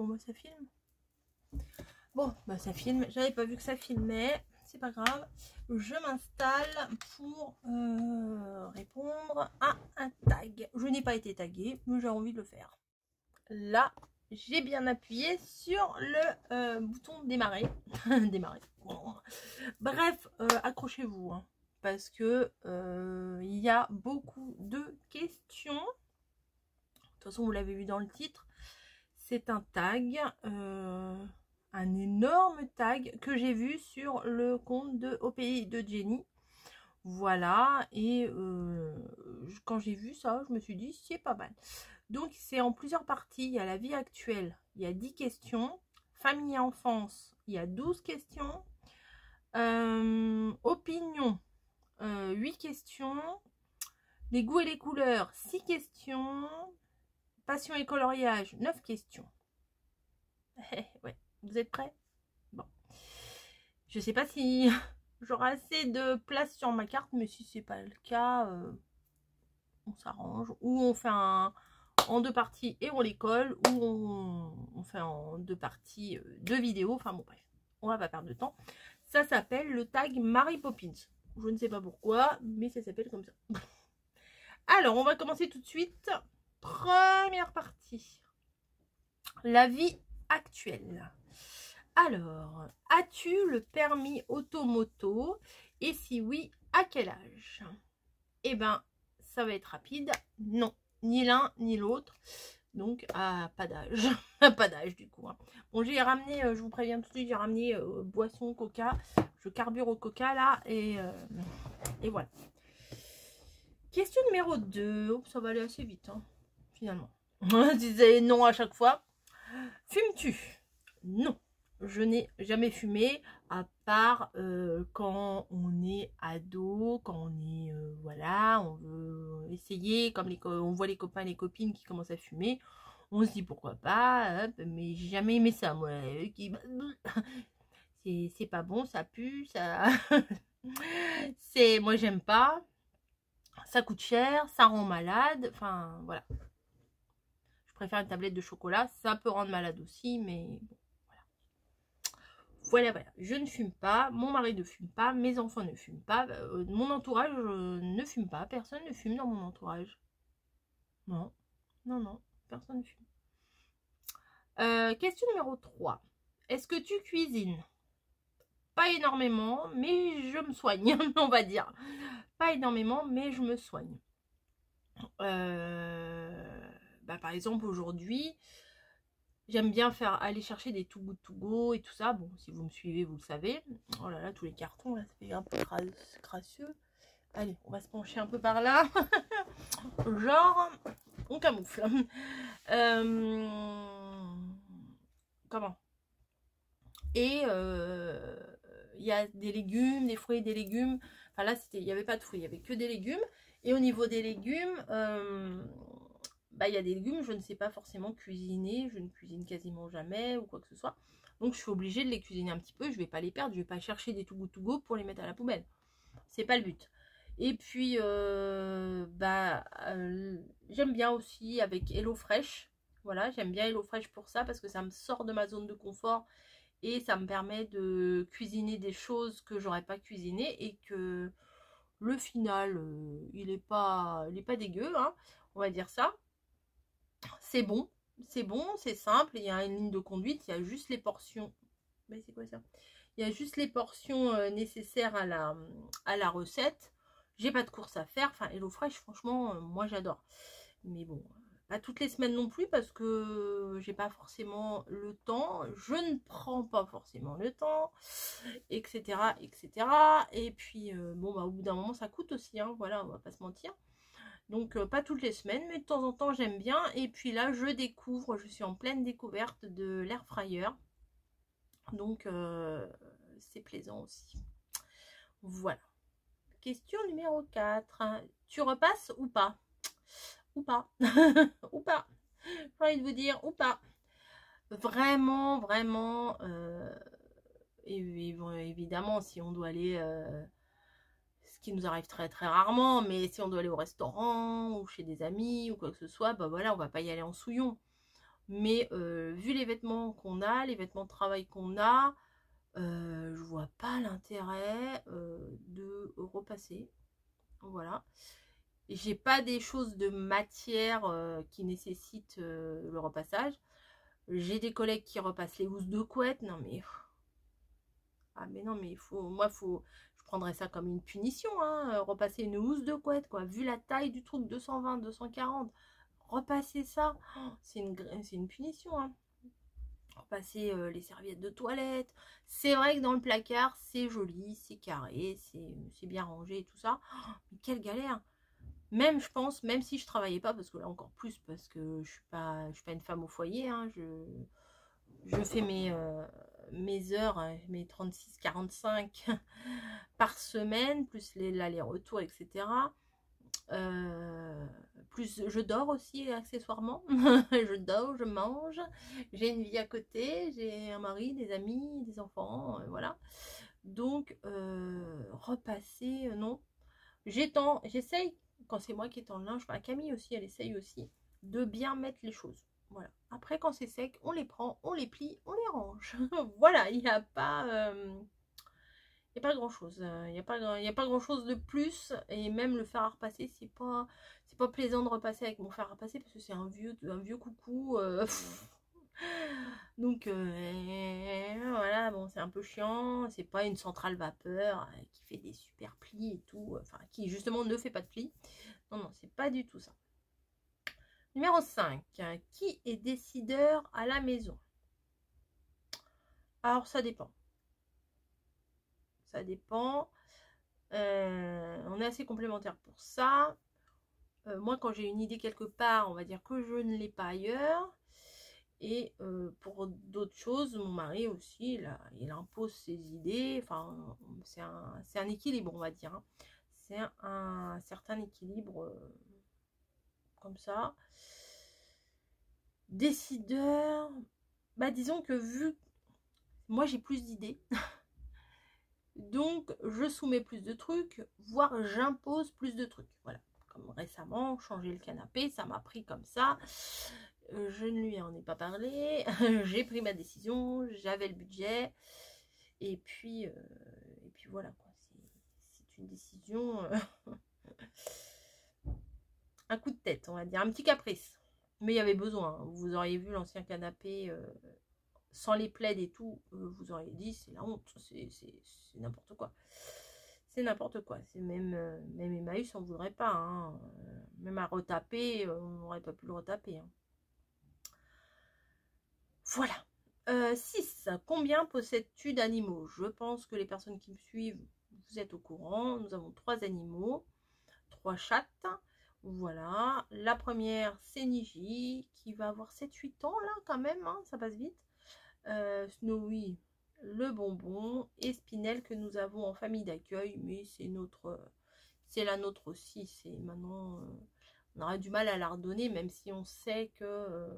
Bon, bah ça filme. Bon, bah ça filme. J'avais pas vu que ça filmait. C'est pas grave. Je m'installe pour répondre à un tag. Je n'ai pas été taguée, mais j'ai envie de le faire. Là, j'ai bien appuyé sur le bouton démarrer. Démarrer. Bon. Bref, accrochez-vous. Hein, parce que il y a beaucoup de questions. De toute façon, vous l'avez vu dans le titre. C'est un tag. Un énorme tag que j'ai vu sur le compte de OPI de Jenny. Voilà, et quand j'ai vu ça, je me suis dit c'est pas mal. Donc c'est en plusieurs parties. Il y a la vie actuelle, il y a 10 questions. Famille et enfance, il y a 12 questions. Opinion, 8 questions. Les goûts et les couleurs, 6 questions. Passion et coloriage, 9 questions. Ouais. Vous êtes prêts? Bon. Je sais pas si j'aurai assez de place sur ma carte, mais si c'est pas le cas, on s'arrange. Ou on fait en 2 parties et on les colle, ou on fait en 2 parties de vidéos. Enfin bon, bref, on va pas perdre de temps. Ça s'appelle le tag Mary Poppins. Je ne sais pas pourquoi, mais ça s'appelle comme ça. Alors, on va commencer tout de suite. Première partie. La vie actuelle. Alors, as-tu le permis automoto? Et si oui, à quel âge? Eh ben, ça va être rapide. Non, ni l'un ni l'autre. Donc, pas d'âge. Pas d'âge du coup. Hein. Bon, j'ai ramené, je vous préviens tout de suite, j'ai ramené boisson, coca. Je carbure au coca là. Et voilà. Question numéro 2. Oh, ça va aller assez vite, hein, finalement. Je disais non à chaque fois. Fumes-tu? Non. Je n'ai jamais fumé, à part quand on est ado, quand on est, voilà, on veut essayer, comme on voit les copains et les copines qui commencent à fumer, on se dit pourquoi pas, hop, mais j'ai jamais aimé ça, moi, c'est pas bon, ça pue, ça, moi j'aime pas, ça coûte cher, ça rend malade, enfin, voilà. Je préfère une tablette de chocolat, ça peut rendre malade aussi, mais bon. Voilà, je ne fume pas, mon mari ne fume pas, mes enfants ne fument pas, mon entourage ne fume pas, personne ne fume dans mon entourage. Non, non, non, personne ne fume. Question numéro 3. Est-ce que tu cuisines? Pas énormément, mais je me soigne, on va dire. Pas énormément, mais je me soigne. Par exemple, aujourd'hui... J'aime bien aller chercher des Too Good To Go et tout ça. Bon, si vous me suivez, vous le savez. Oh là là, tous les cartons, là, ça fait un peu crasseux. Allez, on va se pencher un peu par là. Genre, on camoufle. Comment? Et il y a des légumes, des fruits et des légumes. Enfin là, il n'y avait pas de fruits, il n'y avait que des légumes. Et au niveau des légumes... il y a des légumes, je ne sais pas forcément cuisiner, je ne cuisine quasiment jamais ou quoi que ce soit. Donc je suis obligée de les cuisiner un petit peu, je ne vais pas les perdre, je ne vais pas chercher des Too Good To Go pour les mettre à la poubelle. C'est pas le but. Et puis, j'aime bien aussi avec HelloFresh. Voilà, j'aime bien HelloFresh pour ça parce que ça me sort de ma zone de confort et ça me permet de cuisiner des choses que j'aurais pas cuisinées et que le final, il est pas dégueu, hein, on va dire ça. C'est bon, c'est simple, il y a une ligne de conduite, il y a juste les portions. Mais c'est quoi ça? Il y a juste les portions nécessaires à la recette. J'ai pas de course à faire. Enfin, HelloFresh, franchement, moi j'adore. Mais bon, pas toutes les semaines non plus parce que j'ai pas forcément le temps. Je ne prends pas forcément le temps, etc., etc. Et puis, au bout d'un moment, ça coûte aussi, hein, voilà, on va pas se mentir. Donc pas toutes les semaines, mais de temps en temps j'aime bien. Et puis là je suis en pleine découverte de l'air fryer. Donc c'est plaisant aussi. Voilà. Question numéro 4. Tu repasses ou pas? Ou pas? Ou pas? J'ai envie de vous dire ou pas. Vraiment, vraiment. Évidemment, si on doit aller... ce qui nous arrive très très rarement, mais si on doit aller au restaurant ou chez des amis ou quoi que ce soit, voilà, on va pas y aller en souillon. Mais vu les vêtements qu'on a, les vêtements de travail qu'on a, je vois pas l'intérêt de repasser. Voilà. J'ai pas des choses de matière qui nécessitent le repassage. J'ai des collègues qui repassent les housses de couette. Non mais... Ah mais non mais je prendrais ça comme une punition, hein, repasser une housse de couette, quoi. Vu la taille du truc, 220, 240, repasser ça, oh, c'est une punition, hein. Repasser les serviettes de toilette. C'est vrai que dans le placard, c'est joli, c'est carré, c'est bien rangé et tout ça. Oh, mais quelle galère! Même, je pense, même si je travaillais pas, parce que là encore plus, parce que je suis pas une femme au foyer, hein, je fais mes heures, hein, mes 36-45 par semaine, plus l'aller-retour, etc. Plus je dors aussi accessoirement. Je dors, je mange, j'ai une vie à côté, j'ai un mari, des amis, des enfants, voilà. Donc, repasser, non. J'essaye, quand c'est moi qui est en linge, enfin Camille aussi, elle essaye aussi, de bien mettre les choses. Voilà. Après, quand c'est sec, on les prend, on les plie, on les range. Voilà, il n'y a pas... il n'y a pas grand chose, il n'y a pas grand chose de plus, et même le fer à repasser, c'est pas plaisant de repasser avec mon fer à repasser parce que c'est un vieux coucou. Donc voilà, bon, c'est un peu chiant, c'est pas une centrale vapeur qui fait des super plis et tout, enfin qui justement ne fait pas de plis. Non, non, c'est pas du tout ça. Numéro 5, qui est décideur à la maison? Alors ça dépend. Ça dépend. On est assez complémentaires pour ça. Moi, quand j'ai une idée quelque part, on va dire que je ne l'ai pas ailleurs. Et pour d'autres choses, mon mari aussi, il impose ses idées. Enfin, c'est un équilibre, on va dire. Hein. C'est un certain équilibre comme ça. Décideur, bah disons que vu... Moi, j'ai plus d'idées. Donc, je soumets plus de trucs, voire j'impose plus de trucs. Voilà. Comme récemment, changer le canapé, ça m'a pris comme ça. Je ne lui en ai pas parlé. J'ai pris ma décision, j'avais le budget. Et puis voilà, quoi. C'est une décision... un coup de tête, on va dire. Un petit caprice. Mais il y avait besoin. Hein. Vous auriez vu l'ancien canapé... sans les plaids et tout, vous auriez dit c'est la honte, c'est n'importe quoi. C'est n'importe quoi. C'est même Emmaüs, on ne voudrait pas. Hein. Même à retaper, on n'aurait pas pu le retaper. Hein. Voilà. 6. Combien possèdes-tu d'animaux? Je pense que les personnes qui me suivent, vous êtes au courant. Nous avons 3 animaux, 3 chattes. Voilà. La première, c'est Niji, qui va avoir 7-8 ans là quand même. Hein, ça passe vite. Snowy, le bonbon, et Spinel que nous avons en famille d'accueil, mais c'est la nôtre aussi. C'est maintenant, on aura du mal à la redonner, même si on sait que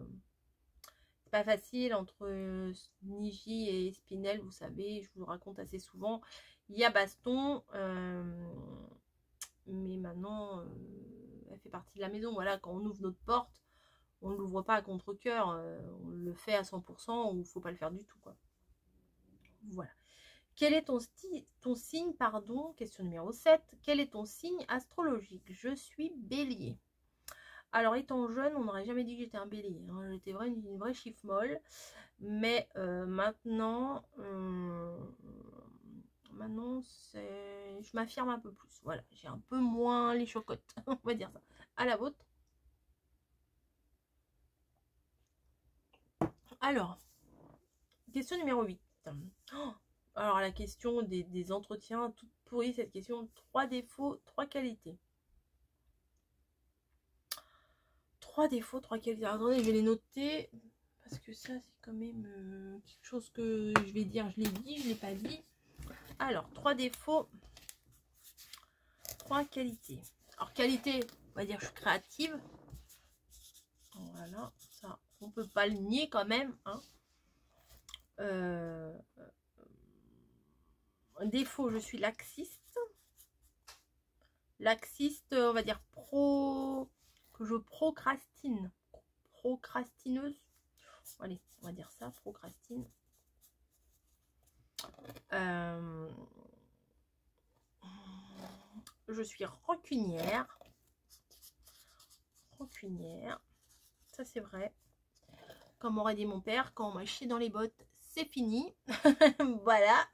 c'est pas facile entre Niji et Spinel. Vous savez, je vous le raconte assez souvent, il y a baston, mais maintenant elle fait partie de la maison. Voilà, quand on ouvre notre porte, on ne l'ouvre pas à contre-cœur, on le fait à 100% ou il ne faut pas le faire du tout, quoi. Voilà. Quel est ton signe, pardon, question numéro 7. Quel est ton signe astrologique? Je suis bélier. Alors, étant jeune, on n'aurait jamais dit que j'étais un bélier. Hein. J'étais une vraie chiffre molle. Mais maintenant, je m'affirme un peu plus. Voilà, j'ai un peu moins les chocottes, on va dire ça. À la vôtre. Alors, question numéro 8. Oh, alors, la question des entretiens, toute pourrie cette question. 3 défauts, 3 qualités. 3 défauts, 3 qualités. Alors, attendez, je vais les noter. Parce que ça, c'est quand même quelque chose que je vais dire. Je l'ai dit, je ne l'ai pas dit. Alors, 3 défauts, 3 qualités. Alors, qualité, on va dire je suis créative. Voilà, ça, on peut pas le nier quand même. Hein. Défaut, je suis laxiste. Laxiste, on va dire que je procrastine. Procrastineuse. Allez, on va dire ça, procrastine. Je suis rancunière. Rancunière. Ça, c'est vrai. Comme aurait dit mon père, quand on m'a chié dans les bottes, c'est fini. Voilà.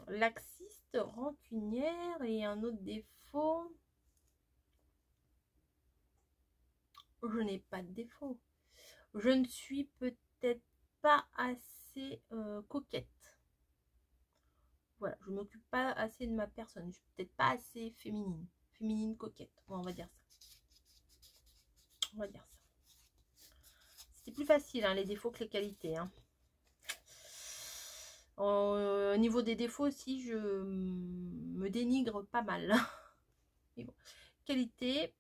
Laxiste, rancunière et un autre défaut. Je n'ai pas de défaut. Je ne suis peut-être pas assez coquette. Voilà, je ne m'occupe pas assez de ma personne. Je suis peut-être pas assez féminine. Féminine coquette. Ouais, on va dire ça. On va dire ça. C'était plus facile, hein, les défauts que les qualités. Hein. Au niveau des défauts aussi, je me dénigre pas mal. Mais bon. Qualité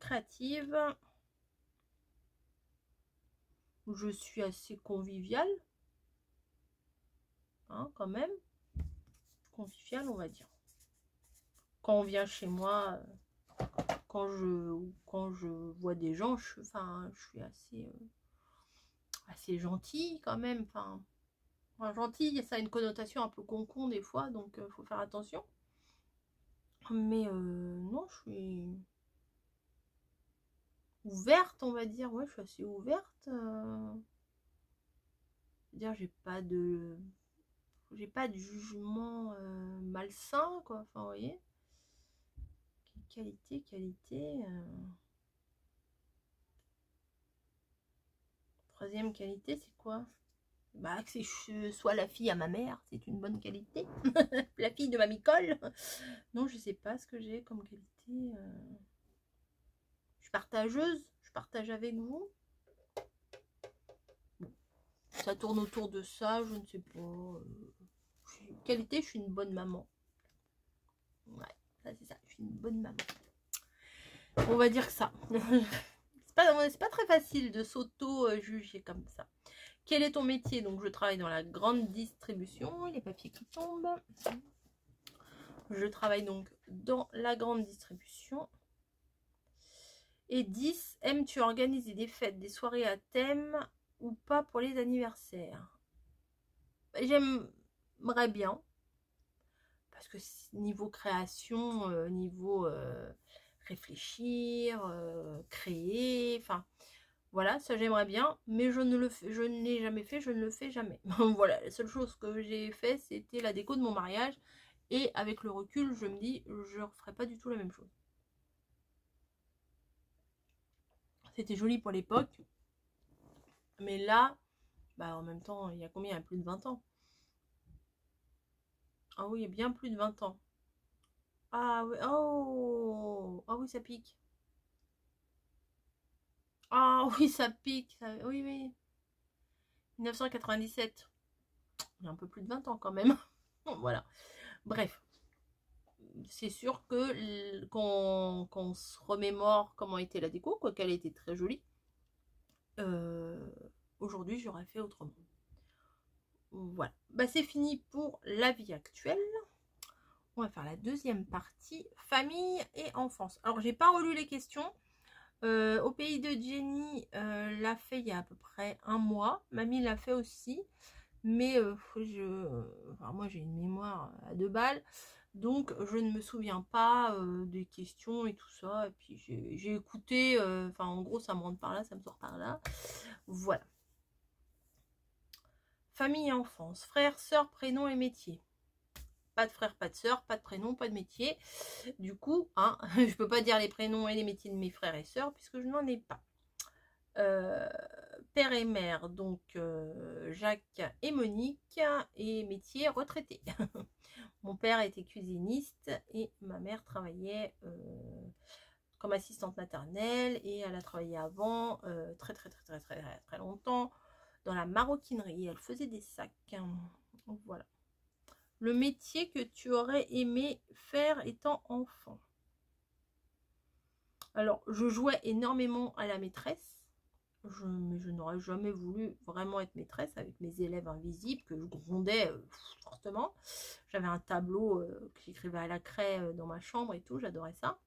créative. Je suis assez conviviale. Hein, quand même. Conviviale, on va dire. Quand on vient chez moi, quand je vois des gens, je suis assez gentille quand même. Enfin, gentille, ça a une connotation un peu con des fois, donc il faut faire attention. Mais non, je suis ouverte, on va dire. Ouais, je suis assez ouverte. C'est-à-dire, j'ai pas de jugement malsain, quoi. Enfin, vous voyez. Qualité. Troisième qualité, c'est quoi? Bah, que je sois la fille à ma mère, c'est une bonne qualité. La fille de mamie Colle. Non, je sais pas ce que j'ai comme qualité. Je suis partageuse, je partage avec vous. Bon, ça tourne autour de ça, je ne sais pas. Qualité, je suis une bonne maman. Ouais, ça c'est ça, je suis une bonne maman. On va dire que ça. C'est pas très facile de s'auto-juger comme ça. Quel est ton métier? Donc je travaille dans la grande distribution. Les papiers qui tombent. Je travaille donc dans la grande distribution. Et 10. Aimes-tu organiser des fêtes, des soirées à thème ou pas pour les anniversaires? J'aimerais bien. Parce que niveau création, niveau réfléchir, créer, enfin... Voilà, ça j'aimerais bien, mais je ne l'ai jamais fait, je ne le fais jamais. Voilà, la seule chose que j'ai fait, c'était la déco de mon mariage. Et avec le recul, je me dis, je ne referai pas du tout la même chose. C'était joli pour l'époque. Mais là, bah en même temps, il y a combien? Il y a plus de 20 ans. Ah oui, il y a bien plus de 20 ans. Ah oui, oh, ah oui, ça pique. Ah oui, ça pique. Oui, oui. 1997. Il y a un peu plus de 20 ans quand même. Voilà. Bref. C'est sûr que qu'on se remémore comment était la déco, quoi qu'elle était très jolie. Aujourd'hui, j'aurais fait autrement. Voilà. Bah, c'est fini pour la vie actuelle. On va faire la deuxième partie, famille et enfance. Alors, j'ai pas relu les questions. Au pays de Jenny l'a fait il y a à peu près un mois. Mamie l'a fait aussi. Mais moi, j'ai une mémoire à 2 balles. Donc, je ne me souviens pas des questions et tout ça. Et puis, j'ai écouté. Enfin, en gros, ça me rentre par là, ça me sort par là. Voilà. Famille et enfance. Frères, sœurs, prénoms et métiers. Pas de frères, pas de sœurs, pas de prénom, pas de métier. Du coup, hein, je peux pas dire les prénoms et les métiers de mes frères et sœurs puisque je n'en ai pas. Père et mère, donc Jacques et Monique, et métier retraité. Mon père était cuisiniste et ma mère travaillait comme assistante maternelle et elle a travaillé avant très longtemps dans la maroquinerie. Elle faisait des sacs. Donc voilà. Le métier que tu aurais aimé faire étant enfant. Alors, je jouais énormément à la maîtresse. Mais je n'aurais jamais voulu vraiment être maîtresse avec mes élèves invisibles que je grondais fortement. J'avais un tableau que j'écrivais à la craie dans ma chambre et tout, j'adorais ça.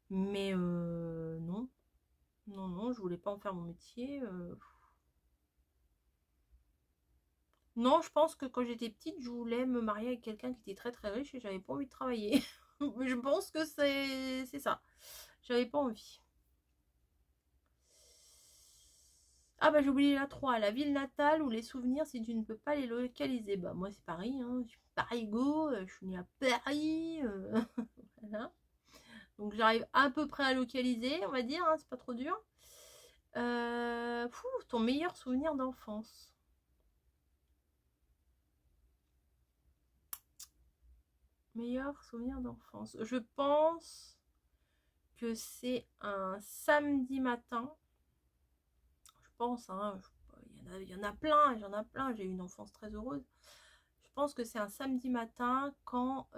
Mais non. Non, non, je voulais pas en faire mon métier. Non, je pense que quand j'étais petite, je voulais me marier avec quelqu'un qui était très très riche et j'avais pas envie de travailler. Je pense que c'est ça. J'avais pas envie. Ah bah j'ai oublié la 3, la ville natale ou les souvenirs si tu ne peux pas les localiser. Bah moi c'est Paris, hein. Je suis Parigo, je suis née à Paris. Voilà. Donc j'arrive à peu près à localiser, on va dire, hein, c'est pas trop dur. Ton meilleur souvenir d'enfance. Meilleur souvenir d'enfance. Je pense que c'est un samedi matin. Je pense, hein, il y en a plein, j'en ai plein. J'ai eu une enfance très heureuse. Je pense que c'est un samedi matin quand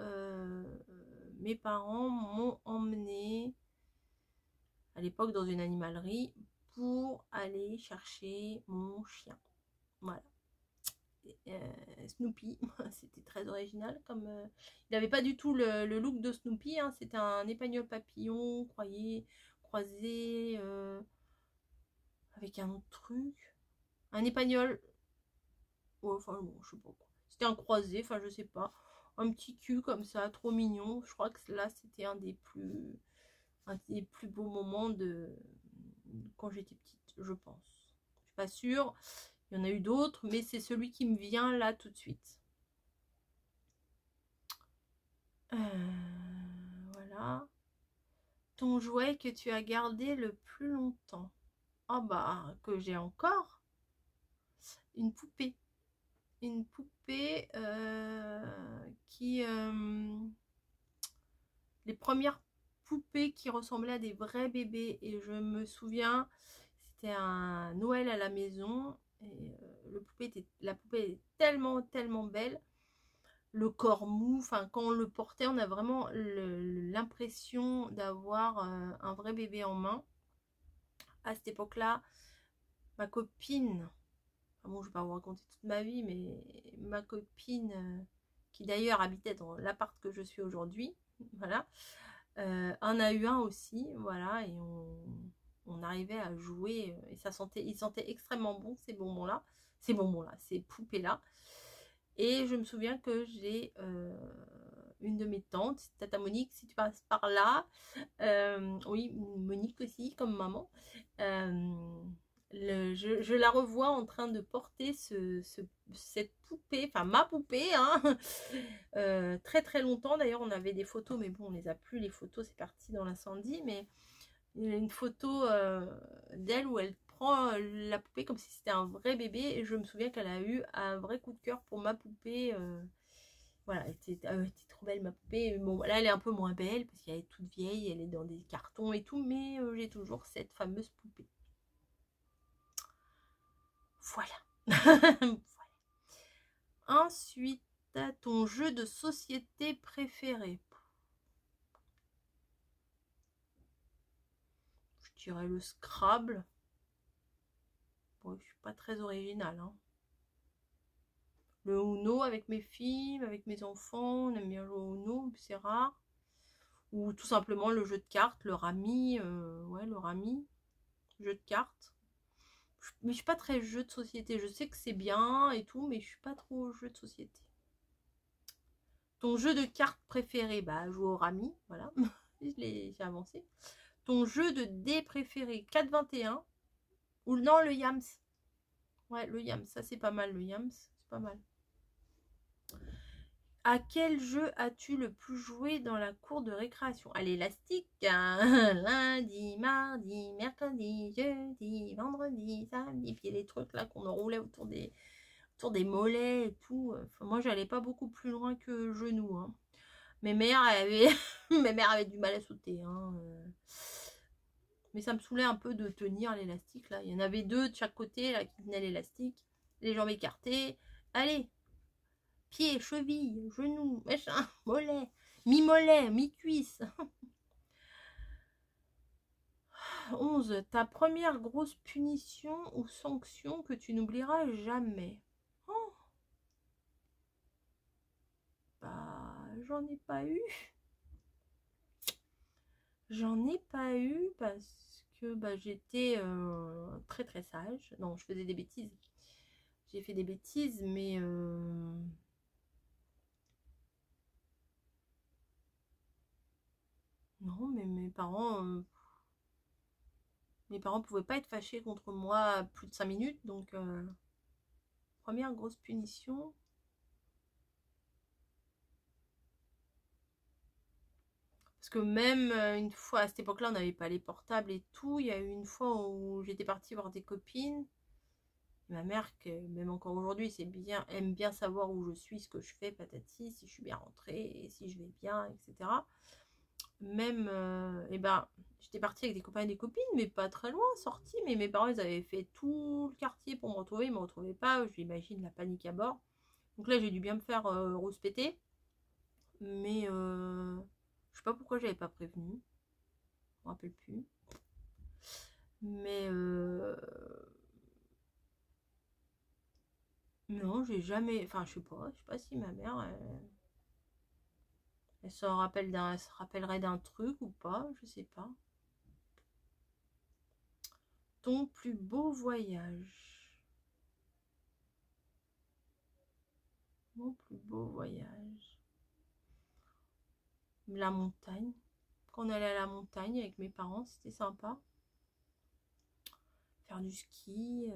mes parents m'ont emmené à l'époque dans une animalerie pour aller chercher mon chien. Voilà. Snoopy, c'était très original comme il n'avait pas du tout le look de Snoopy, hein. C'était un épagnol papillon croisé avec un autre truc, un épagnol, ouais, enfin bon, je sais pas quoi, c'était un croisé, enfin je sais pas, un petit cul comme ça, trop mignon. Je crois que là c'était un des plus beaux moments de quand j'étais petite, je pense. Je suis pas sûre, il y en a eu d'autres, mais c'est celui qui me vient là tout de suite. Voilà. Ton jouet que tu as gardé le plus longtemps. Ah bah, que j'ai encore. Une poupée. Une poupée qui... les premières poupées qui ressemblaient à des vrais bébés. Et je me souviens, c'était un Noël à la maison. Et la poupée était tellement, tellement belle. Le corps mou, enfin quand on le portait, on a vraiment l'impression d'avoir un vrai bébé en main. À cette époque-là, ma copine, enfin bon, je vais pas vous raconter toute ma vie, mais ma copine, qui d'ailleurs habitait dans l'appart que je suis aujourd'hui, voilà, en a eu un aussi, voilà, et on arrivait à jouer, et il sentait extrêmement bon ces bonbons-là, ces poupées-là. Et je me souviens que j'ai une de mes tantes, Tata Monique, si tu passes par là, oui, Monique aussi, comme maman, je la revois en train de porter cette poupée, enfin ma poupée, hein, très très longtemps. D'ailleurs, on avait des photos, mais bon, on les a plus, les photos, c'est parti dans l'incendie, mais il y a une photo d'elle où elle prend la poupée comme si c'était un vrai bébé, et je me souviens qu'elle a eu un vrai coup de cœur pour ma poupée. Voilà, elle était trop belle ma poupée. Bon, là elle est un peu moins belle parce qu'elle est toute vieille, elle est dans des cartons et tout, mais j'ai toujours cette fameuse poupée. Voilà. Voilà. Ensuite, ton jeu de société préféré. Je dirais le Scrabble. Bon, je suis pas très originale, hein. Le Uno avec mes filles, avec mes enfants, on aime bien jouer au Uno, c'est rare. Ou tout simplement le jeu de cartes, le Rami, ouais, le Rami, jeu de cartes. Mais je suis pas très jeu de société, je sais que c'est bien et tout, mais je suis pas trop jeu de société. Ton jeu de cartes préféré, bah jouer au Rami, voilà, j'ai avancé. Ton jeu de dés préféré, 4-21, ou non, le Yams. Ouais, le Yams, ça c'est pas mal, le Yams, c'est pas mal. À quel jeu as-tu le plus joué dans la cour de récréation? À l'élastique, hein. Lundi, mardi, mercredi, jeudi, vendredi, samedi. Puis les trucs là qu'on enroulait autour des mollets et tout. Enfin, moi, j'allais pas beaucoup plus loin que genou, hein. Mes mères avaient du mal à sauter, hein. Mais ça me saoulait un peu de tenir l'élastique là. Il y en avait deux de chaque côté là qui tenaient l'élastique. Les jambes écartées. Allez, pieds, chevilles, genoux, machin, mollet, mi-cuisse. 11. Ta première grosse punition ou sanction que tu n'oublieras jamais. Oh, bah, j'en ai pas eu. J'en ai pas eu parce que bah, j'étais très très sage. Non, je faisais des bêtises. J'ai fait des bêtises, mais non, mais mes parents pouvaient pas être fâchés contre moi plus de 5 minutes, donc première grosse punition. Parce que même une fois, à cette époque-là, on n'avait pas les portables et tout. Il y a eu une fois où j'étais partie voir des copines. Ma mère, que même encore aujourd'hui, aime bien savoir où je suis, ce que je fais, patati, si je suis bien rentrée, si je vais bien, etc. Même, j'étais partie avec des copains et des copines, mais pas très loin, sortie. Mais mes parents, ils avaient fait tout le quartier pour me retrouver. Ils me retrouvaient pas. J'imagine la panique à bord. Donc là, j'ai dû bien me faire rouspéter. Mais je sais pas pourquoi j'avais pas prévenu. Je me rappelle plus. Mais non, j'ai jamais. Enfin, je sais pas si ma mère elle se rappellerait d'un truc ou pas, je sais pas. Ton plus beau voyage. Mon plus beau voyage. La montagne. Quand on allait à la montagne avec mes parents, c'était sympa. Faire du ski,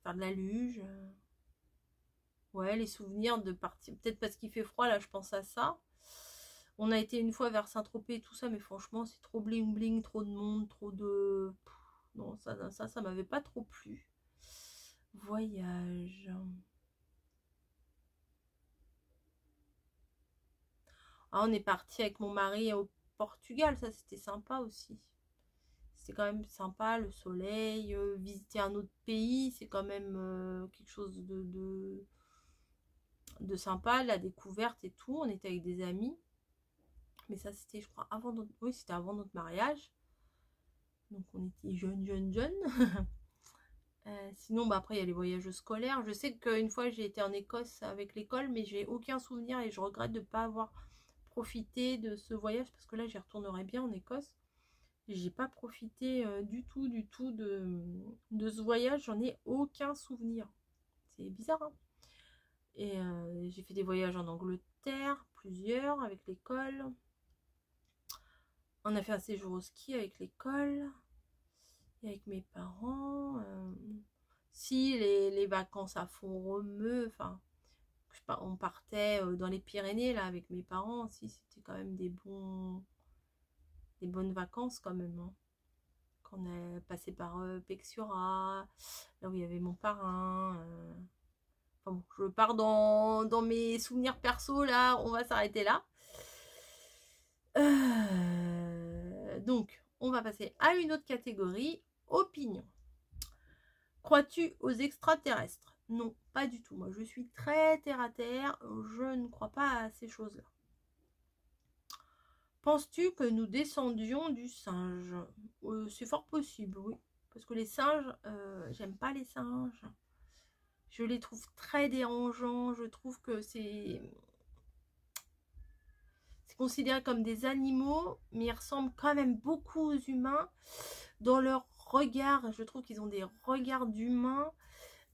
faire de la luge. Ouais, les souvenirs de partir. Peut-être parce qu'il fait froid, là, je pense à ça. On a été une fois vers Saint-Tropez et tout ça, mais franchement, c'est trop bling bling, trop de monde, trop de... Non, ça m'avait pas trop plu. Voyage. Ah, on est parti avec mon mari au Portugal, ça c'était sympa aussi. C'est quand même sympa, le soleil, visiter un autre pays, c'est quand même quelque chose de sympa, la découverte et tout. On était avec des amis, mais ça c'était, je crois, oui, c'était avant notre mariage. Donc on était jeunes. Sinon, bah, après, il y a les voyages scolaires. Je sais qu'une fois, j'ai été en Écosse avec l'école, mais j'ai aucun souvenir et je regrette de ne pas avoir profité de ce voyage parce que là, j'y retournerais bien en Écosse. J'ai pas profité du tout de ce voyage. J'en ai aucun souvenir. C'est bizarre, hein. Et j'ai fait des voyages en Angleterre, plusieurs, avec l'école. On a fait un séjour au ski avec l'école et avec mes parents. Si les vacances à Font-Romeu, enfin, on partait dans les Pyrénées là avec mes parents. Si c'était quand même des bonnes vacances quand même, hein. Quand on est passé par Pexura, là où il y avait mon parrain. Enfin bon, je pars dans mes souvenirs perso là, on va s'arrêter là. Donc, on va passer à une autre catégorie, opinion. Crois-tu aux extraterrestres? Non, pas du tout. Moi, je suis très terre à terre. Je ne crois pas à ces choses-là. Penses-tu que nous descendions du singe? C'est fort possible, oui. Parce que les singes, j'aime pas les singes. Je les trouve très dérangeants. Je trouve que c'est considéré comme des animaux, mais ils ressemblent quand même beaucoup aux humains. Dans leur regard, je trouve qu'ils ont des regards d'humains.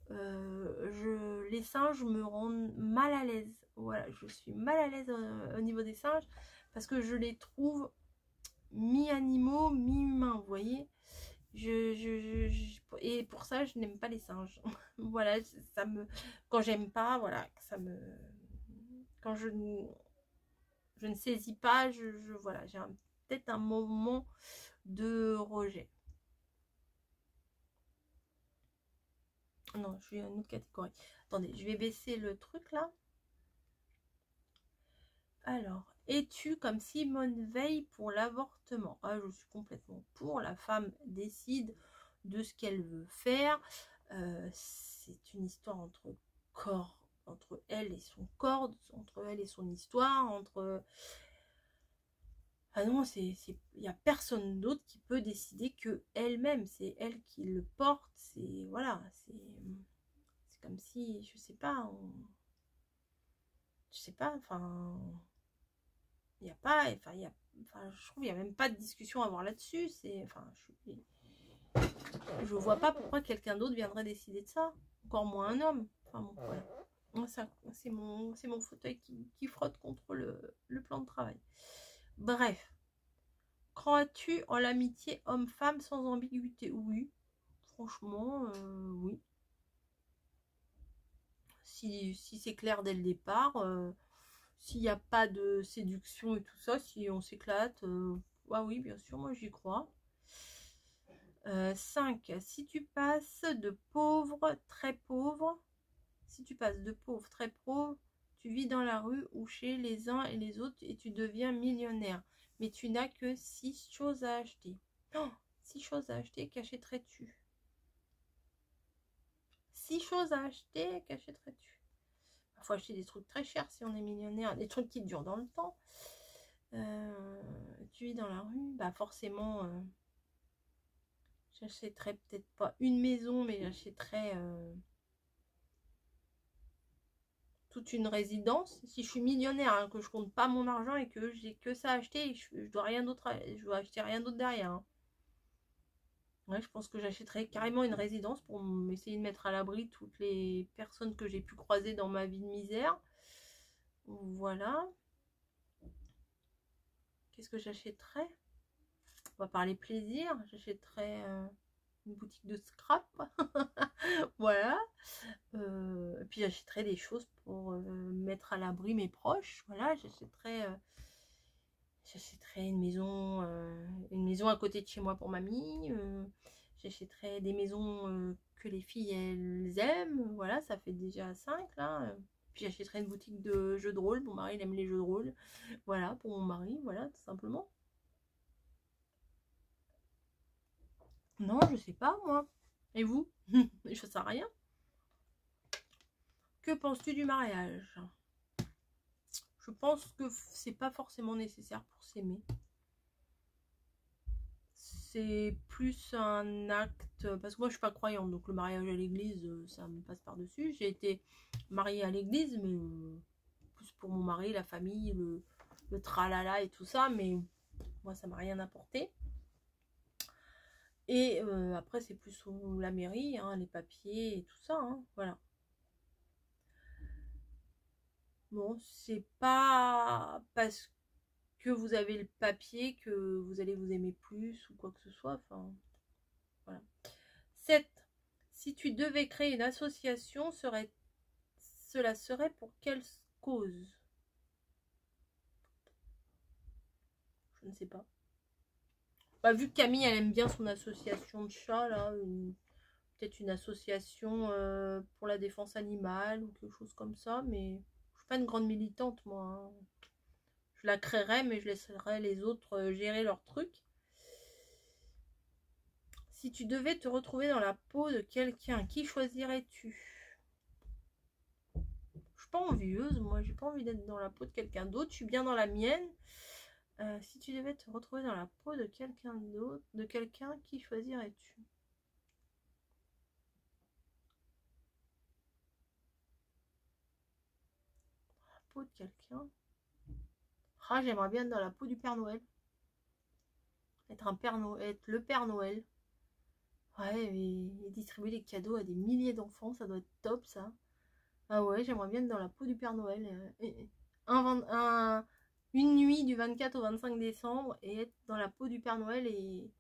Les singes me rendent mal à l'aise. Voilà, je suis mal à l'aise au niveau des singes parce que je les trouve mi-animaux, mi-humains, vous voyez. Et pour ça, je n'aime pas les singes. Voilà, ça me... Quand j'aime pas, voilà, ça me... Quand je ne saisis pas, voilà, j'ai peut-être un moment de rejet. Non, je suis à une autre catégorie. Attendez, je vais baisser le truc là. Alors, es-tu comme Simone Veil pour l'avortement? Ah, je suis complètement pour. La femme décide de ce qu'elle veut faire. C'est une histoire entre elle et son corps, entre elle et son histoire, entre... Ah non, il n'y a personne d'autre qui peut décider que elle-même. C'est elle qui le porte. C'est... Voilà, c'est comme si, je sais pas, je sais pas, enfin... Il n'y a pas, enfin, je trouve qu'il n'y a même pas de discussion à avoir là-dessus. C'est, enfin, Je vois pas pourquoi quelqu'un d'autre viendrait décider de ça. Encore moins un homme. Enfin bon, voilà. C'est mon fauteuil qui frotte contre le plan de travail. Bref. Crois-tu en l'amitié homme-femme sans ambiguïté? Oui. Franchement, oui. Si c'est clair dès le départ, s'il n'y a pas de séduction et tout ça, si on s'éclate, ah oui, bien sûr, moi j'y crois. 5. Si tu passes de pauvre, très pauvre, si tu passes de pauvre, très pauvre, tu vis dans la rue ou chez les uns et les autres et tu deviens millionnaire. Mais tu n'as que 6 choses à acheter. Oh, 6 choses à acheter, qu'achèterais-tu? 6 choses à acheter, qu'achèterais-tu? Il faut acheter des trucs très chers si on est millionnaire, des trucs qui durent dans le temps. Tu vis dans la rue, bah forcément, j'achèterais peut-être pas une maison, mais j'achèterais toute une résidence. Si je suis millionnaire, hein, que je compte pas mon argent et que j'ai que ça à acheter, et je dois rien d'autre, je dois acheter rien d'autre derrière. Hein. Ouais, je pense que j'achèterais carrément une résidence pour essayer de mettre à l'abri toutes les personnes que j'ai pu croiser dans ma vie de misère. Voilà. Qu'est-ce que j'achèterais? On va parler plaisir. J'achèterais une boutique de scrap. Voilà. Et puis j'achèterais des choses pour mettre à l'abri mes proches. Voilà, j'achèterais une maison à côté de chez moi pour mamie. J'achèterais des maisons que les filles elles aiment. Voilà, ça fait déjà 5 là. Puis j'achèterais une boutique de jeux de rôle. Mon mari il aime les jeux de rôle. Voilà, pour mon mari, voilà, tout simplement. Non, je sais pas moi. Et vous? Je sais rien. Que penses-tu du mariage? Je pense que c'est pas forcément nécessaire pour s'aimer. C'est plus un acte, parce que moi je suis pas croyante, donc le mariage à l'église, ça me passe par-dessus. J'ai été mariée à l'église, mais plus pour mon mari, la famille, le tralala et tout ça, mais moi ça m'a rien apporté. Et après c'est plus la mairie, hein, les papiers et tout ça, hein, voilà. Bon, c'est pas parce que vous avez le papier que vous allez vous aimer plus ou quoi que ce soit, enfin, voilà. 7. Si tu devais créer une association, cela serait pour quelle cause? Je ne sais pas. Bah, vu que Camille, elle aime bien son association de chats, là, peut-être une association pour la défense animale ou quelque chose comme ça, mais je suis pas une grande militante, moi. Hein. Je la créerais, mais je laisserais les autres gérer leur truc. Si tu devais te retrouver dans la peau de quelqu'un, qui choisirais-tu? Je suis pas envieuse, moi, j'ai pas envie d'être dans la peau de quelqu'un d'autre, je suis bien dans la mienne. Si tu devais te retrouver dans la peau de quelqu'un d'autre, de quelqu'un, qui choisirais-tu? La peau de quelqu'un. Ah, j'aimerais bien être dans la peau du Père Noël. Être le Père Noël. Ouais, et distribuer des cadeaux à des milliers d'enfants, ça doit être top ça. Ah ouais, j'aimerais bien être dans la peau du Père Noël. Une nuit du 24 au 25 décembre et être dans la peau du Père Noël et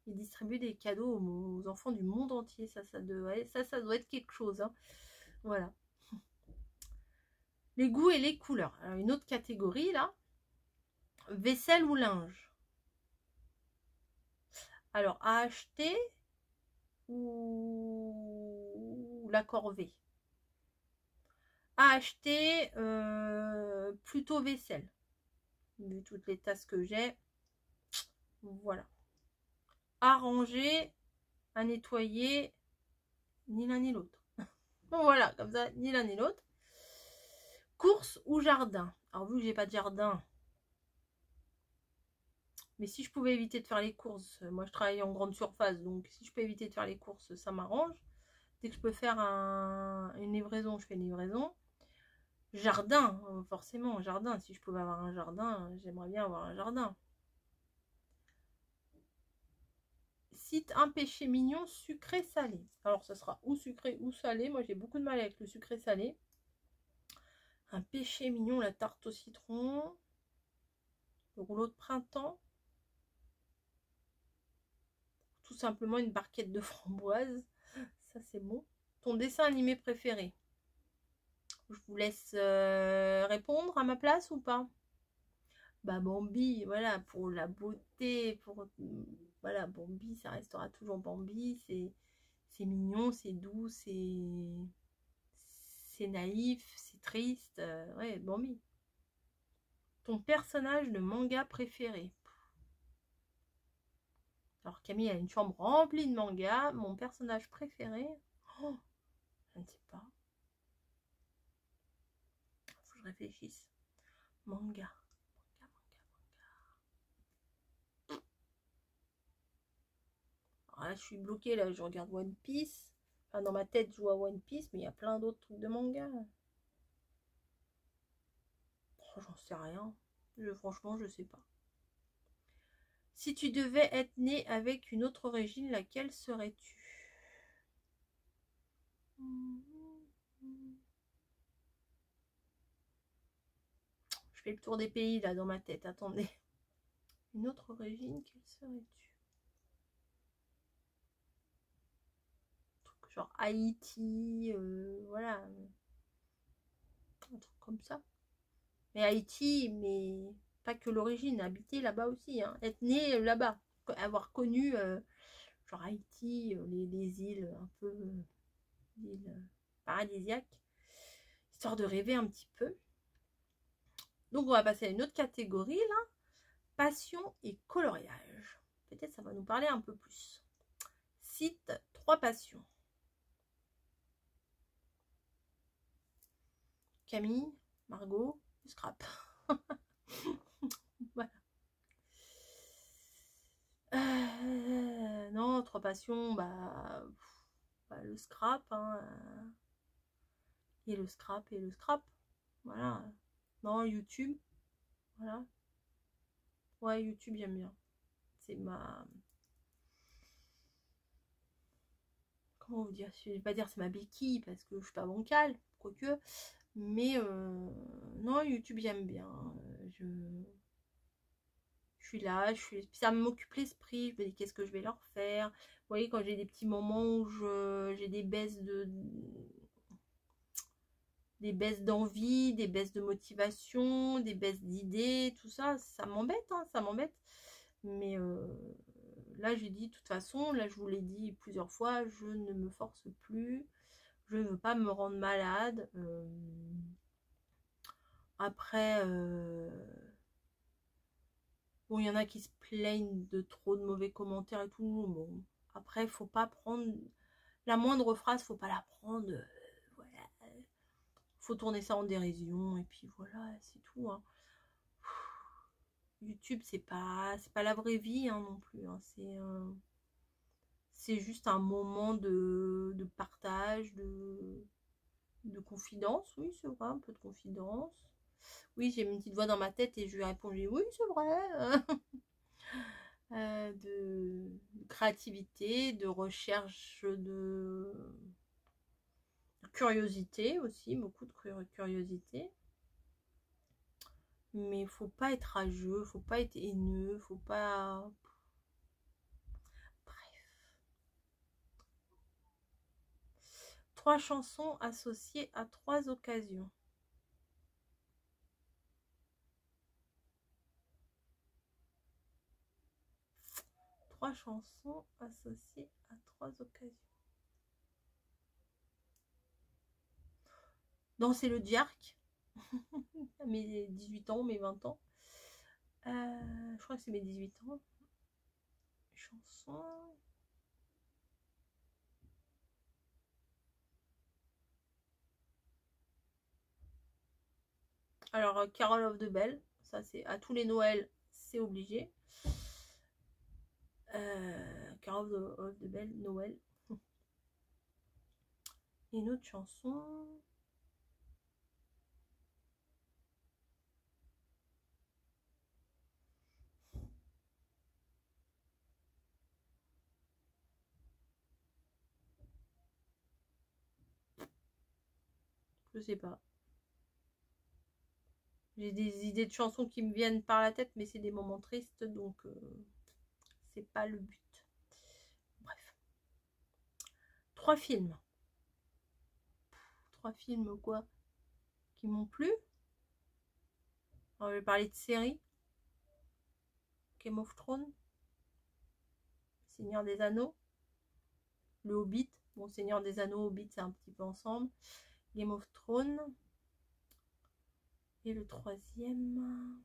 distribuer des cadeaux aux enfants du monde entier. Ça doit être quelque chose. Hein. Voilà. Les goûts et les couleurs. Alors, une autre catégorie là. Vaisselle ou linge? Alors, à acheter ou la corvée? À acheter plutôt vaisselle. Vu toutes les tasses que j'ai. Voilà. À ranger, à nettoyer, ni l'un ni l'autre. Bon voilà, comme ça, ni l'un ni l'autre. Course ou jardin? Alors vu que j'ai pas de jardin, mais si je pouvais éviter de faire les courses, moi je travaille en grande surface, donc si je peux éviter de faire les courses, ça m'arrange. Dès que je peux faire une livraison, je fais une livraison. Jardin, forcément, jardin. Si je pouvais avoir un jardin, j'aimerais bien avoir un jardin. Cite un péché mignon sucré-salé. Alors, ça sera ou sucré ou salé. Moi, j'ai beaucoup de mal avec le sucré-salé. Un péché mignon, la tarte au citron. Le rouleau de printemps. Tout simplement une barquette de framboises. Ça, c'est bon. Ton dessin animé préféré? Je vous laisse répondre à ma place ou pas? Bah Bambi, voilà, pour la beauté, pour voilà, Bambi, ça restera toujours Bambi, c'est mignon, c'est doux, c'est naïf, c'est triste, ouais, Bambi. Ton personnage de manga préféré? Alors Camille a une chambre remplie de mangas, mon personnage préféré, oh, je ne sais pas. Faut que je réfléchisse. Manga. Alors là, je suis bloquée, là, je regarde One Piece. Enfin, dans ma tête, je vois One Piece, mais il y a plein d'autres trucs de manga. Oh, j'en sais rien. Franchement, je sais pas. Si tu devais être né avec une autre origine, laquelle serais-tu? Je fais le tour des pays, là, dans ma tête. Attendez. Une autre origine, quelle serais-tu? Genre Haïti, voilà. Un truc comme ça. Mais Haïti, mais pas que l'origine, habiter là-bas aussi, hein. Être né là-bas, avoir connu genre Haïti, les îles un peu îles paradisiaques, histoire de rêver un petit peu. Donc on va passer à une autre catégorie là, passion et coloriage. Peut-être ça va nous parler un peu plus. Cite 3 passions. Camille, Margot, Scrap. Voilà. Non, 3 passions, bah le scrap, hein, et le scrap, et le scrap. Voilà. Non, YouTube. Voilà. Ouais, YouTube, j'aime bien. C'est ma... Comment vous dire? Je vais pas dire c'est ma béquille, parce que je suis pas bancale, quoique. Mais non, YouTube, j'aime bien. Je suis là, ça m'occupe l'esprit. Je me dis qu'est-ce que je vais leur faire. Vous voyez, quand j'ai des petits moments où j'ai des baisses d'envie, des baisses de motivation, des baisses d'idées, tout ça, ça m'embête, hein, ça m'embête. Mais là, j'ai dit, de toute façon, là, je vous l'ai dit plusieurs fois, je ne me force plus. Je ne veux pas me rendre malade. Après, bon, il y en a qui se plaignent de trop de mauvais commentaires et tout. Bon, après, faut pas prendre la moindre phrase, faut pas la prendre. Voilà. Faut tourner ça en dérision et puis voilà, c'est tout. Hein. YouTube, c'est pas la vraie vie hein, non plus. Hein. C'est juste un moment de partage, de confidence. Oui, c'est vrai, un peu de confidence. Oui, j'ai une petite voix dans ma tête et je lui ai répondu oui, c'est vrai. De créativité, de recherche, de curiosité aussi, beaucoup de curiosité. Mais faut pas être rageux, faut pas être haineux, faut pas... Bref. 3 chansons associées à 3 occasions. Trois chansons associées à 3 occasions. Danser le Djark, à mes 18 ans, mes 20 ans. Je crois que c'est mes 18 ans. Chanson. Alors, Carol of the Bell, ça c'est à tous les Noëls, c'est obligé. Carol of the Bell, Noël. Et une autre chanson. Je sais pas. J'ai des idées de chansons qui me viennent par la tête, mais c'est des moments tristes, donc c'est pas le but. Bref. 3 films. 3 films quoi qui m'ont plu. On va parler de séries. Game of Thrones. Seigneur des Anneaux. Le Hobbit. Bon, Seigneur des Anneaux, Hobbit, c'est un petit peu ensemble. Game of Thrones. Et le 3e...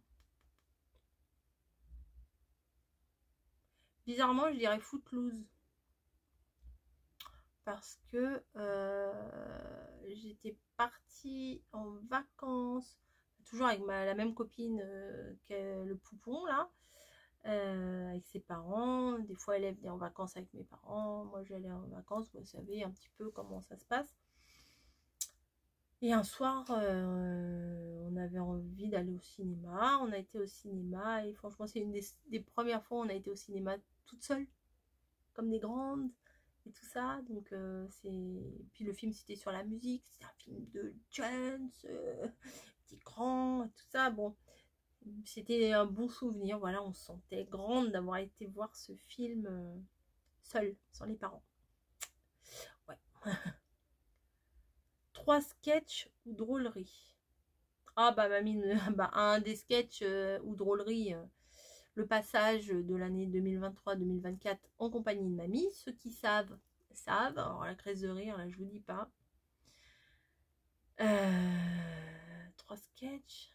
Bizarrement, je dirais Footloose. Parce que j'étais partie en vacances, toujours avec la même copine que le poupon là, avec ses parents. Des fois elle venait en vacances avec mes parents, moi j'allais en vacances, vous savez un petit peu comment ça se passe. Et un soir on avait envie d'aller au cinéma, on a été au cinéma et franchement c'est une des premières fois où on a été au cinéma toute seule, comme des grandes et tout ça. Donc puis le film c'était sur la musique, c'était un film de Jones, petit grand et tout ça. Bon, c'était un bon souvenir. Voilà, on se sentait grande d'avoir été voir ce film seule, sans les parents. Ouais. 3 sketchs ou drôleries. Ah bah mamie, bah, un des sketchs ou drôleries, le passage de l'année 2023-2024 en compagnie de mamie. Ceux qui savent, savent. Alors la crise de rire, là je vous dis pas. 3 sketchs.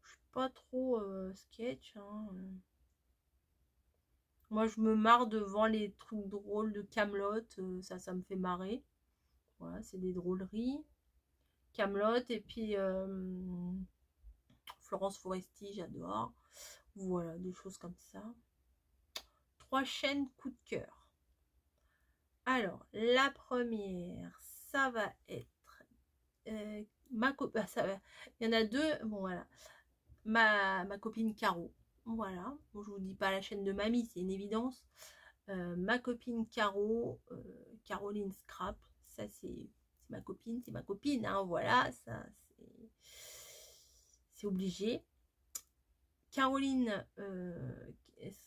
Je suis pas trop sketch. Hein. Moi je me marre devant les trucs drôles de Kaamelott. Ça me fait marrer. Voilà, c'est des drôleries. Kaamelott et puis Florence Foresti, j'adore. Voilà, des choses comme ça. 3 chaînes coup de cœur. Alors, la première, ça va être ça va. Il y en a 2. Bon, voilà. Ma copine Caro. Voilà. Bon, je vous dis pas la chaîne de mamie, c'est une évidence. Ma copine Caro, Caroline Scrap. Ça, c'est ma copine. Hein, voilà, ça, c'est obligé. Caroline,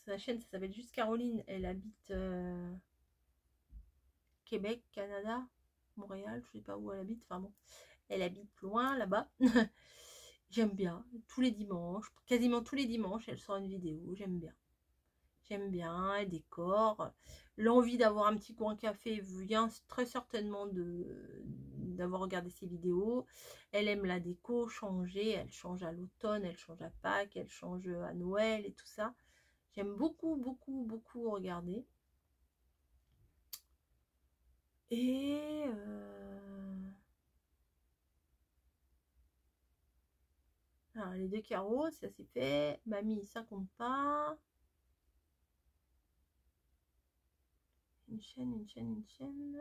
sa chaîne, ça s'appelle juste Caroline. Elle habite Québec, Canada, Montréal, je sais pas où elle habite. Enfin bon, elle habite loin là-bas. J'aime bien. Tous les dimanches, quasiment tous les dimanches, elle sort une vidéo. J'aime bien. J'aime bien, elle décore. L'envie d'avoir un petit coin café vient très certainement d'avoir regardé ses vidéos. Elle aime la déco, changer. Elle change à l'automne, elle change à Pâques, elle change à Noël et tout ça. J'aime beaucoup, beaucoup, beaucoup regarder. Et alors, les 2 carreaux, ça c'est fait. Mamie, ça compte pas. Une chaîne.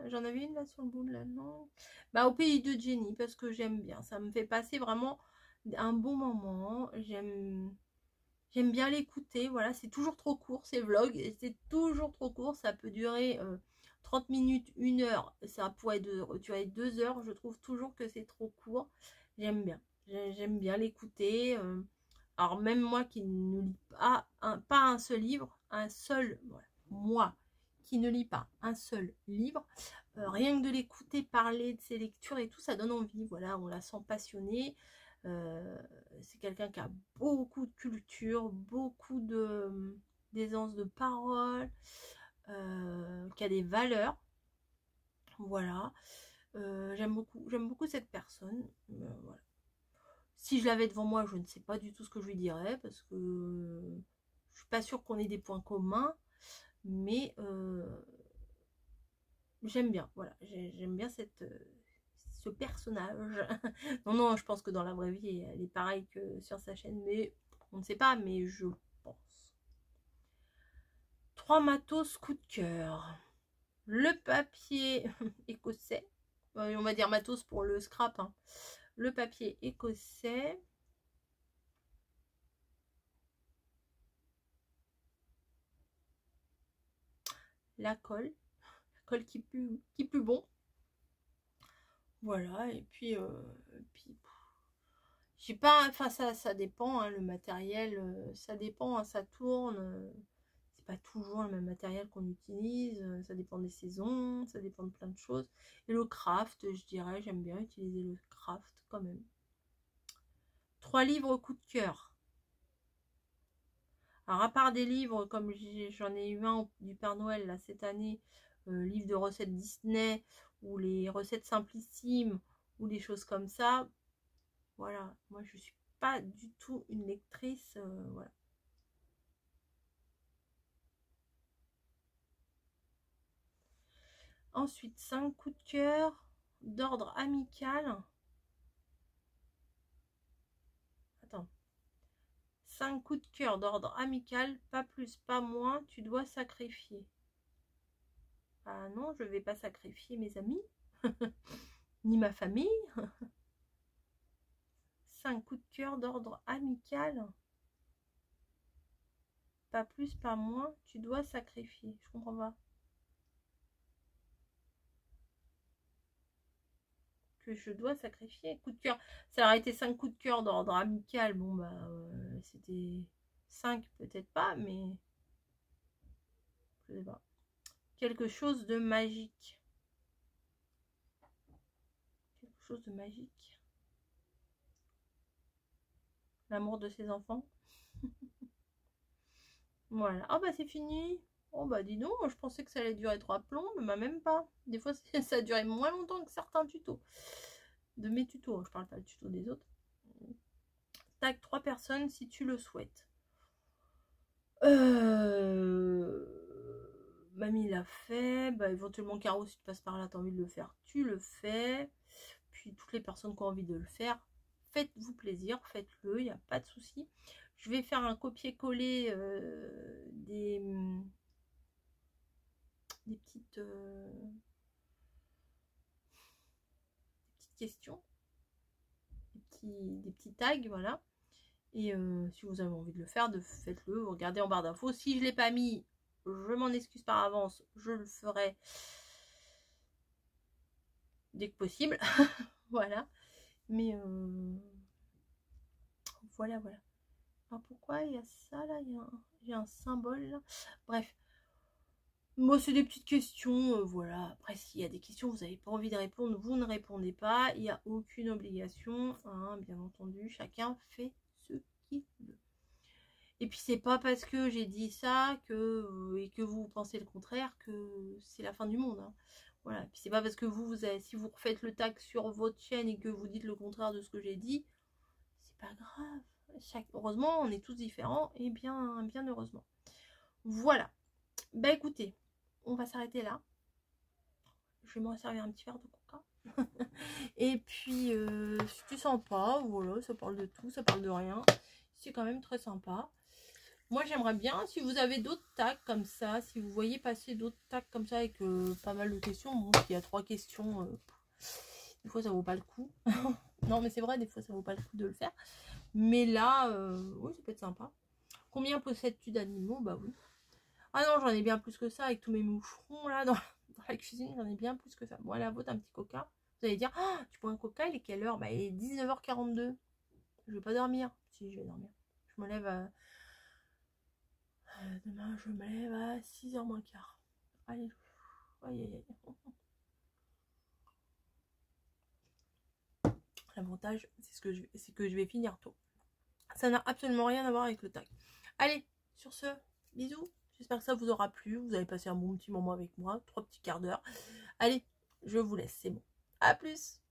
J'en avais une là sur le bout de la langue. Bah, au pays de Jenny, parce que j'aime bien. Ça me fait passer vraiment un bon moment. J'aime bien l'écouter. Voilà, c'est toujours trop court, ces vlogs. C'est toujours trop court. Ça peut durer 30 minutes, 1 heure. Ça pourrait durer 2 heures. Je trouve toujours que c'est trop court. J'aime bien. J'aime bien l'écouter. Alors, même moi qui ne lis pas un seul livre, voilà, moi qui ne lit pas un seul livre, rien que de l'écouter parler de ses lectures et tout, ça donne envie. Voilà, on la sent passionnée. C'est quelqu'un qui a beaucoup de culture, beaucoup d'aisance de parole, qui a des valeurs. Voilà. J'aime beaucoup cette personne. Voilà. Si je l'avais devant moi, je ne sais pas du tout ce que je lui dirais, parce que je suis pas sûre qu'on ait des points communs, mais j'aime bien, voilà, j'aime bien ce personnage. Non, je pense que dans la vraie vie, elle est pareille que sur sa chaîne, mais on ne sait pas, mais je pense. 3 matos coup de cœur. Le papier écossais, on va dire matos pour le scrap, hein. Le papier écossais. La colle. Col qui pue bon. Voilà, et puis j'ai pas, enfin ça dépend, hein, le matériel, ça dépend, hein, ça tourne. C'est pas toujours le même matériel qu'on utilise, ça dépend des saisons, ça dépend de plein de choses. Et le craft, je dirais, j'aime bien utiliser le craft quand même. 3 livres coup de cœur. Alors à part des livres comme j'en ai eu un du Père Noël là cette année, livre de recettes Disney ou les recettes simplissimes ou des choses comme ça, voilà, moi je suis pas du tout une lectrice, voilà. Ensuite 5 coups de cœur d'ordre amical. Attends. 5 coups de cœur d'ordre amical, pas plus, pas moins, tu dois sacrifier. Ah non, je vais pas sacrifier mes amis, ni ma famille. 5 coups de cœur d'ordre amical, pas plus, pas moins, tu dois sacrifier. Je comprends pas. Que je dois sacrifier. Coup de cœur. Ça aurait été 5 coups de cœur d'ordre amical. Bon, bah, c'était 5, peut-être pas, mais je sais pas. Quelque chose de magique. Quelque chose de magique. L'amour de ses enfants. Voilà. Ah, bah, c'est fini. Oh, bah, dis donc, moi, je pensais que ça allait durer 3 plombs, mais bah, même pas. Des fois, ça a duré moins longtemps que certains tutos. De mes tutos, je parle pas du tuto des autres. Tac, 3 personnes si tu le souhaites. Mamie l'a fait. Bah, éventuellement, Caro, si tu passes par là, tu as envie de le faire, tu le fais. Puis, toutes les personnes qui ont envie de le faire, faites-vous plaisir, faites-le, il n'y a pas de souci. Je vais faire un copier-coller des petites questions, des petits tags, voilà. Et si vous avez envie de le faire, faites-le, regardez en barre d'infos. Si je ne l'ai pas mis, je m'en excuse par avance, je le ferai dès que possible. Voilà. Mais voilà. Alors pourquoi il y a ça là, il y a un symbole là. Bref. Moi, c'est des petites questions, voilà. Après, s'il y a des questions, vous n'avez pas envie de répondre, vous ne répondez pas. Il n'y a aucune obligation, hein, bien entendu. Chacun fait ce qu'il veut. Et puis, c'est pas parce que j'ai dit ça et que vous pensez le contraire que c'est la fin du monde. Hein. Voilà. Et puis, c'est pas parce que si vous refaites le tag sur votre chaîne et que vous dites le contraire de ce que j'ai dit, c'est pas grave. Heureusement, on est tous différents et bien heureusement. Voilà. Bah écoutez, on va s'arrêter là. Je vais me resservir un petit verre de coca. Et puis, si tu sens pas, voilà, ça parle de tout, ça parle de rien. C'est quand même très sympa. Moi, j'aimerais bien, si vous avez d'autres tags comme ça, si vous voyez passer d'autres tags comme ça avec pas mal de questions. Bon, il y a 3 questions, des fois ça vaut pas le coup. Non, mais c'est vrai, des fois ça vaut pas le coup de le faire. Mais là, oui, ça peut être sympa. Combien possèdes-tu d'animaux? Bah oui. Ah non, j'en ai bien plus que ça avec tous mes moucherons là dans la cuisine, j'en ai bien plus que ça. Bon, à la vôtre, un petit coca. Vous allez dire, oh, tu bois un coca, il est quelle heure? Bah, il est 19h42. Je vais pas dormir. Si, je vais dormir. Je me lève demain, je me lève à 6h moins quart. Allez, aïe. L'avantage, c'est que je vais finir tôt. Ça n'a absolument rien à voir avec le tag. Allez, sur ce, bisous. J'espère que ça vous aura plu. Vous avez passé un bon petit moment avec moi. 3 petits quarts d'heure. Allez, je vous laisse. C'est bon. À plus.